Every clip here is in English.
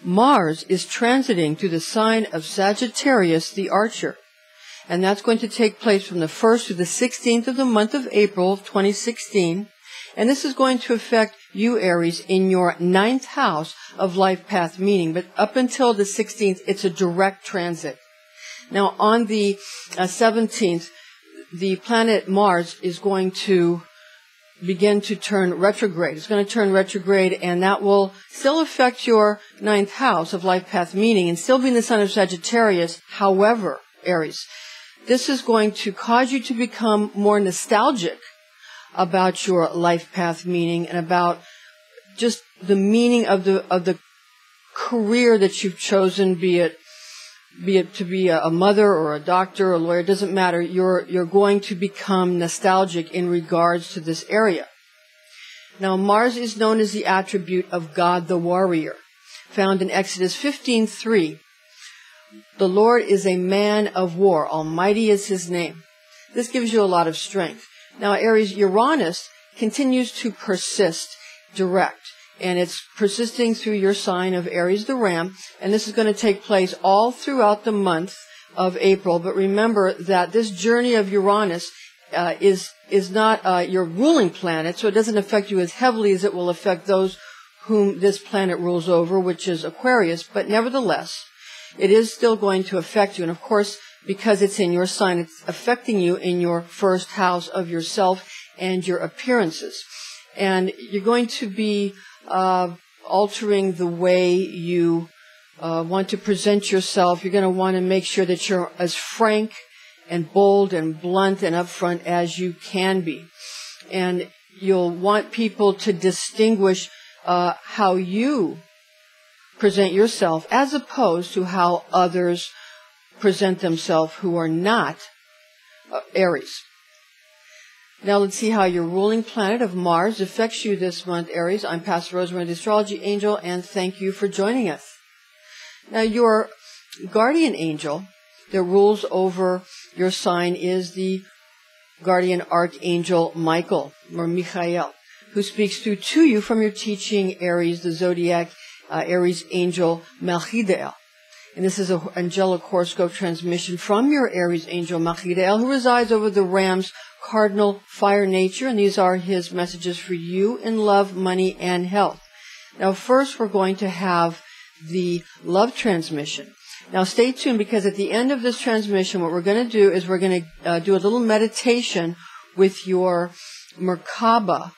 Mars is transiting through the sign of Sagittarius, the Archer. And that's going to take place from the 1st to the 16th of the month of April of 2016. And this is going to affect you, Aries, in your 9th house of life path meaning. But up until the 16th, it's a direct transit. Now, on the 17th, the planet Mars is going to begin to turn retrograde. It's going to turn retrograde, and that will still affect your 9th house of life path meaning and still be in the sign of Sagittarius. However, Aries, this is going to cause you to become more nostalgic about your life path meaning and about just the meaning of the career that you've chosen, be it to be a mother or a doctor or a lawyer, it doesn't matter. You're going to become nostalgic in regards to this area. Now, Mars is known as the attribute of God the warrior, found in Exodus 15:3. The Lord is a man of war. Almighty is his name. This gives you a lot of strength. Now, Aries, Uranus continues to persist direct. And it's persisting through your sign of Aries the Ram, and this is going to take place all throughout the month of April. But remember that this journey of Uranus is not your ruling planet, so it doesn't affect you as heavily as it will affect those whom this planet rules over, which is Aquarius. But nevertheless, it is still going to affect you. And of course, because it's in your sign, it's affecting you in your 1st house of yourself and your appearances. And you're going to be altering the way you want to present yourself. You're going to want to make sure that you're as frank and bold and blunt and upfront as you can be. And you'll want people to distinguish how you present yourself as opposed to how others present themselves who are not Aries. Now let's see how your ruling planet of Mars affects you this month, Aries. I'm Pastor Rosemary, the Astrology Angel, and thank you for joining us. Now your guardian angel that rules over your sign is the guardian Archangel Michael, or Michael, who speaks through to you from your teaching, Aries, the Zodiac, Aries angel Melchiel. And this is an angelic horoscope transmission from your Aries angel Melchiel, who resides over the Ram's cardinal fire nature, and these are his messages for you in love, money, and health. Now, first, we're going to have the love transmission. Now, stay tuned, because at the end of this transmission, what we're going to do is we're going to do a little meditation with your Merkaba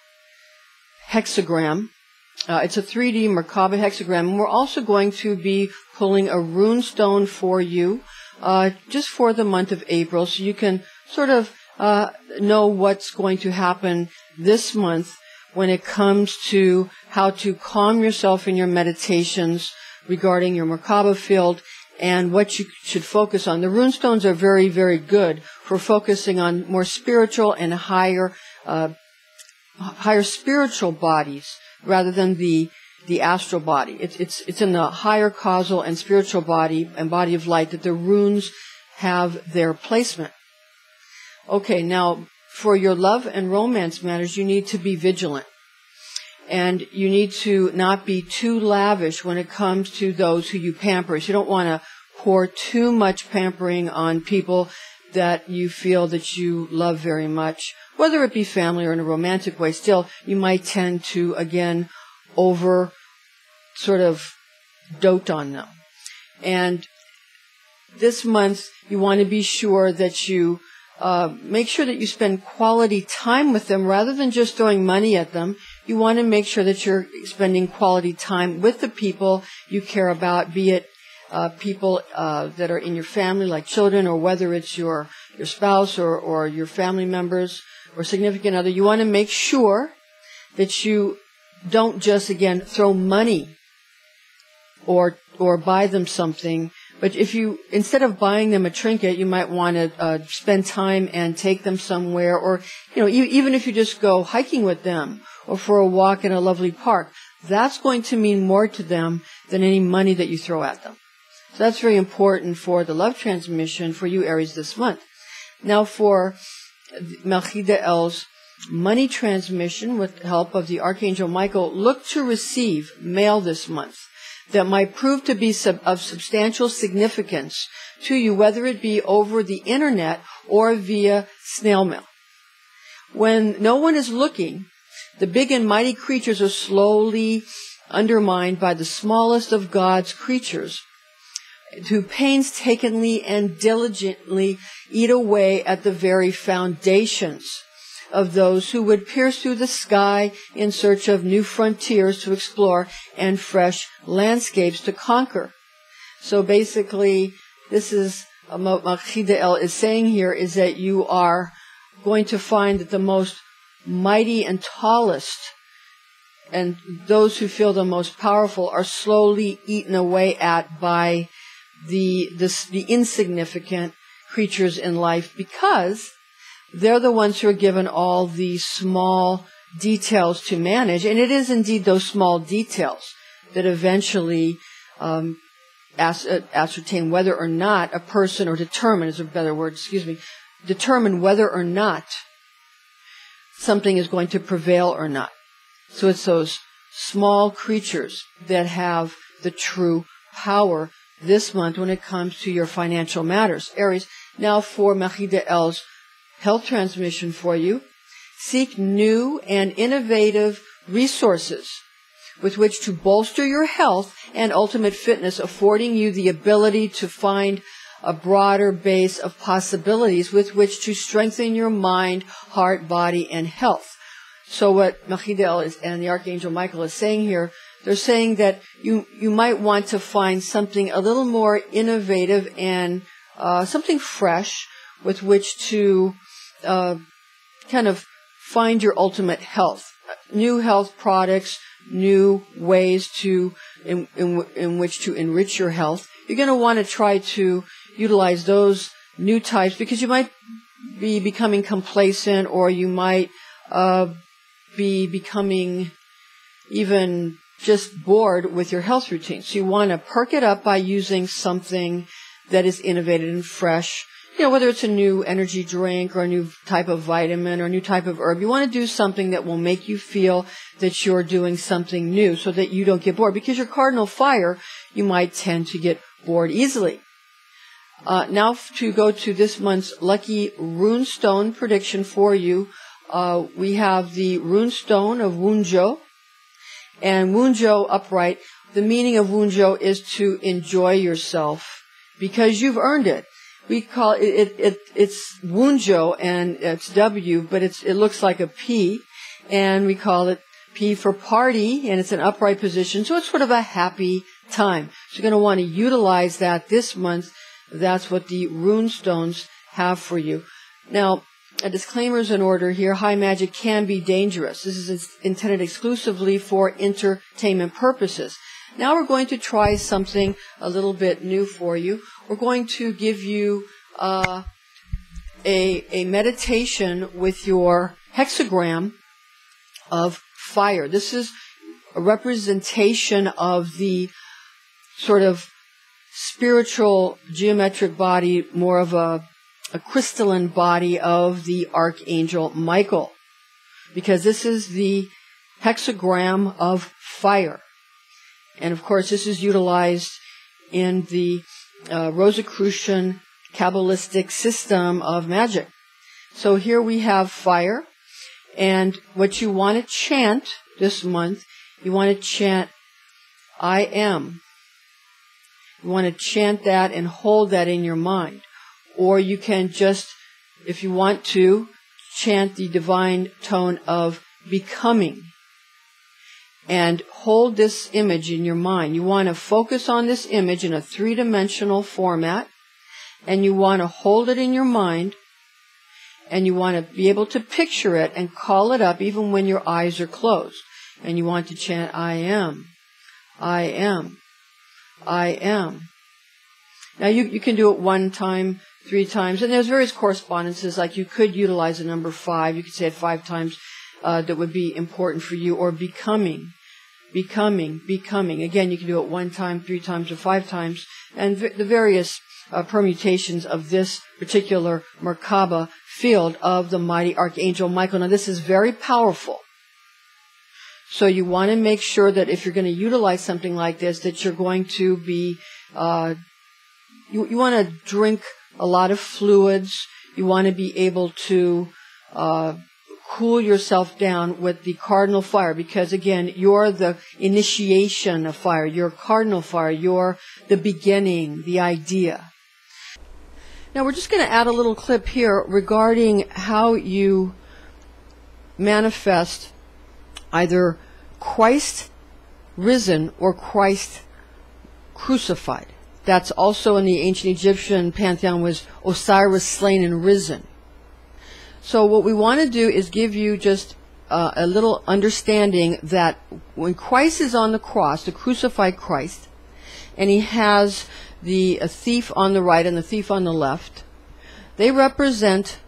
hexagram. It's a 3D Merkaba hexagram, and we're also going to be pulling a rune stone for you just for the month of April, so you can sort of know what's going to happen this month when it comes to how to calm yourself in your meditations regarding your Merkaba field and what you should focus on. The runestones are very, very good for focusing on more spiritual and higher spiritual bodies rather than the astral body. It's in the higher causal and spiritual body and body of light that the runes have their placement. Okay, now, for your love and romance matters, you need to be vigilant. And you need to not be too lavish when it comes to those who you pamper. So you don't want to pour too much pampering on people that you feel that you love very much, whether it be family or in a romantic way. Still, you might tend to, again, over sort of dote on them. And this month, you want to be sure that you make sure that you spend quality time with them rather than just throwing money at them. You want to make sure that you're spending quality time with the people you care about, be it people that are in your family, like children, or whether it's your spouse or your family members or significant other. You want to make sure that you don't just, again, throw money or buy them something. But if you, instead of buying them a trinket, you might want to spend time and take them somewhere, or, even if you just go hiking with them or for a walk in a lovely park, that's going to mean more to them than any money that you throw at them. So that's very important for the love transmission for you, Aries, this month. Now for Melchiel's money transmission with the help of the Archangel Michael, look to receive mail this month. that might prove to be of substantial significance to you, whether it be over the internet or via snail mail. When no one is looking, the big and mighty creatures are slowly undermined by the smallest of God's creatures, who painstakingly and diligently eat away at the very foundations of those who would pierce through the sky in search of new frontiers to explore and fresh landscapes to conquer. So basically, this is what Machidel is saying here, is that you are going to find that the most mighty and tallest and those who feel the most powerful are slowly eaten away at by the insignificant creatures in life, because they're the ones who are given all these small details to manage. And it is indeed those small details that eventually ascertain whether or not a person, or determine is a better word, determine whether or not something is going to prevail or not. So it's those small creatures that have the true power this month when it comes to your financial matters. Aries, now for Machidel's health transmission for you. Seek new and innovative resources with which to bolster your health and ultimate fitness, affording you the ability to find a broader base of possibilities with which to strengthen your mind, heart, body, and health. So what Machidel is, and the Archangel Michael is saying here, they're saying that you might want to find something a little more innovative and something fresh with which to kind of find your ultimate health. New health products, new ways to in which to enrich your health. You're going to want to try to utilize those new types, because you might be becoming complacent, or you might be becoming even just bored with your health routine. So you want to perk it up by using something that is innovative and fresh. You know, whether it's a new energy drink or a new type of vitamin or a new type of herb, you want to do something that will make you feel that you're doing something new so that you don't get bored. Because your cardinal fire, you might tend to get bored easily. Now to go to this month's lucky rune stone prediction for you. We have the rune stone of Wunjo. And Wunjo upright, the meaning of Wunjo is to enjoy yourself because you've earned it. We call it's Wunjo, and it's W, but it looks like a P, and we call it P for party, and it's an upright position, so it's sort of a happy time. So you're going to want to utilize that this month. That's what the rune stones have for you. Now, a disclaimer is in order here. High magic can be dangerous. This is intended exclusively for entertainment purposes. Now we're going to try something a little bit new for you. We're going to give you a meditation with your hexagram of fire. This is a representation of the sort of spiritual geometric body, more of a crystalline body of the Archangel Michael, because this is the hexagram of fire. And of course, this is utilized in the Rosicrucian Kabbalistic system of magic. So here we have fire, and what you want to chant this month, you want to chant I am. You want to chant that and hold that in your mind. Or you can just, if you want to, chant the divine tone of becoming. And hold this image in your mind. You want to focus on this image in a three-dimensional format. And you want to hold it in your mind. And you want to be able to picture it and call it up even when your eyes are closed. And you want to chant, I am, I am, I am. Now you can do it 1 time, 3 times, and there's various correspondences, like you could utilize the number 5, you could say it 5 times, that would be important for you, or becoming. Again, you can do it 1 time, 3 times, or 5 times, and the various permutations of this particular Merkaba field of the mighty Archangel Michael. Now this is very powerful. So you want to make sure that if you're going to utilize something like this, that you're going to be, you want to drink a lot of fluids. You want to be able to cool yourself down with the cardinal fire, because again, you're the initiation of fire. You're cardinal fire. You're the beginning, the idea. Now we're just going to add a little clip here regarding how you manifest either Christ risen or Christ crucified. That's also in the ancient Egyptian pantheon, was Osiris slain and risen. So what we want to do is give you just a little understanding that when Christ is on the cross, the crucified Christ, and he has the thief on the right and the thief on the left, they represent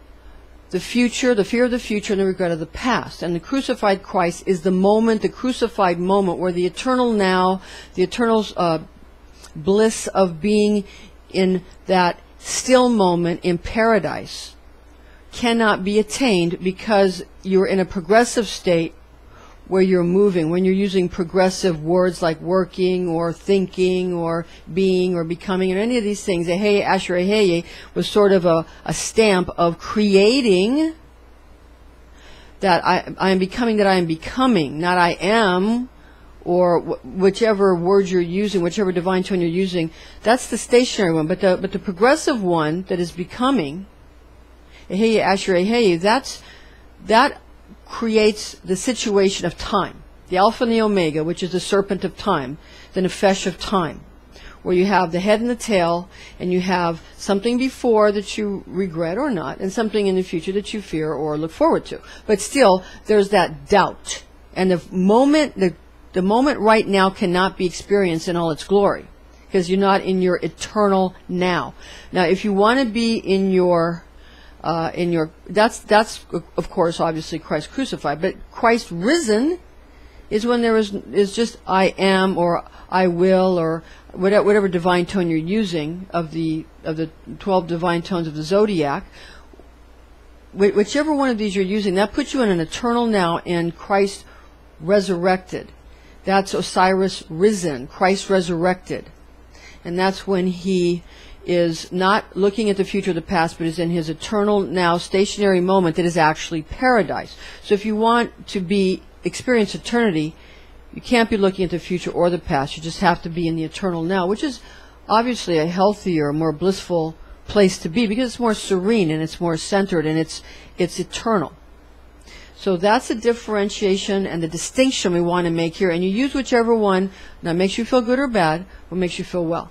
the future, the fear of the future, and the regret of the past. And the crucified Christ is the moment, the crucified moment, where the eternal now, the eternal bliss of being in that still moment in paradise cannot be attained, because you're in a progressive state where you're moving. When you're using progressive words like working or thinking or being or becoming or any of these things, Eheye Asher Eheye was sort of a stamp of creating that I am becoming, that I am becoming, not I am, or whichever word you're using, whichever divine tone you're using. That's the stationary one. But the progressive one that is becoming, Eheye Asher Eheye, that creates the situation of time, the Alpha and the Omega, which is the serpent of time, the Nefesh of time, where you have the head and the tail, and you have something before that you regret or not, and something in the future that you fear or look forward to. But still, there's that doubt, and the moment right now cannot be experienced in all its glory, because you're not in your eternal now. Now, if you want to be in your that's of course obviously Christ crucified, but Christ risen is when there is just I am or I will or whatever divine tone you're using of the 12 divine tones of the Zodiac. Whichever one of these you're using, that puts you in an eternal now in Christ resurrected. That's Osiris risen, Christ resurrected. And that's when he is not looking at the future or the past, but is in his eternal now stationary moment that is actually paradise. So if you want to experience eternity, you can't be looking at the future or the past. You just have to be in the eternal now, which is obviously a healthier, more blissful place to be, because it's more serene and it's more centered and it's eternal. So that's the differentiation and the distinction we want to make here. And you use whichever one that makes you feel good or bad, or makes you feel well.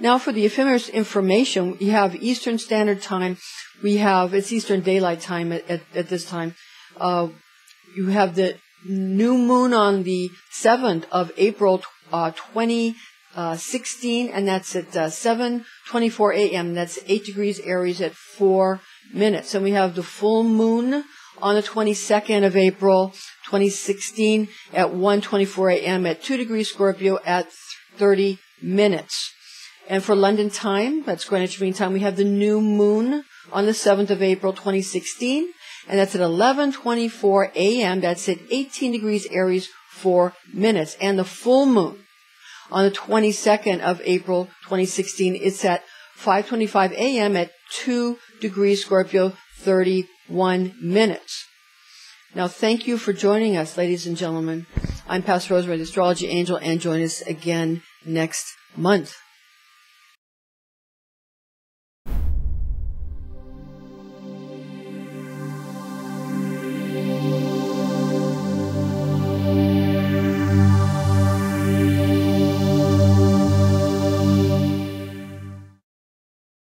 Now for the ephemeris information, we have Eastern Standard Time. It's Eastern Daylight Time at this time. You have the new moon on the 7th of April 2016, and that's at 7:24 a.m. That's 8 degrees Aries at 4 minutes. And we have the full moon on the 22nd of April 2016 at 1:24 a.m. at 2 degrees Scorpio at 30 minutes. And for London time, that's Greenwich Mean Time, we have the new moon on the 7th of April 2016, and that's at 11:24 a.m. That's at 18 degrees Aries, 4 minutes. And the full moon on the 22nd of April 2016, it's at 5:25 a.m. at 2 degrees Scorpio, 31 minutes. Now, thank you for joining us, ladies and gentlemen. I'm Pastor Rosemary, the Astrology Angel, and join us again next month.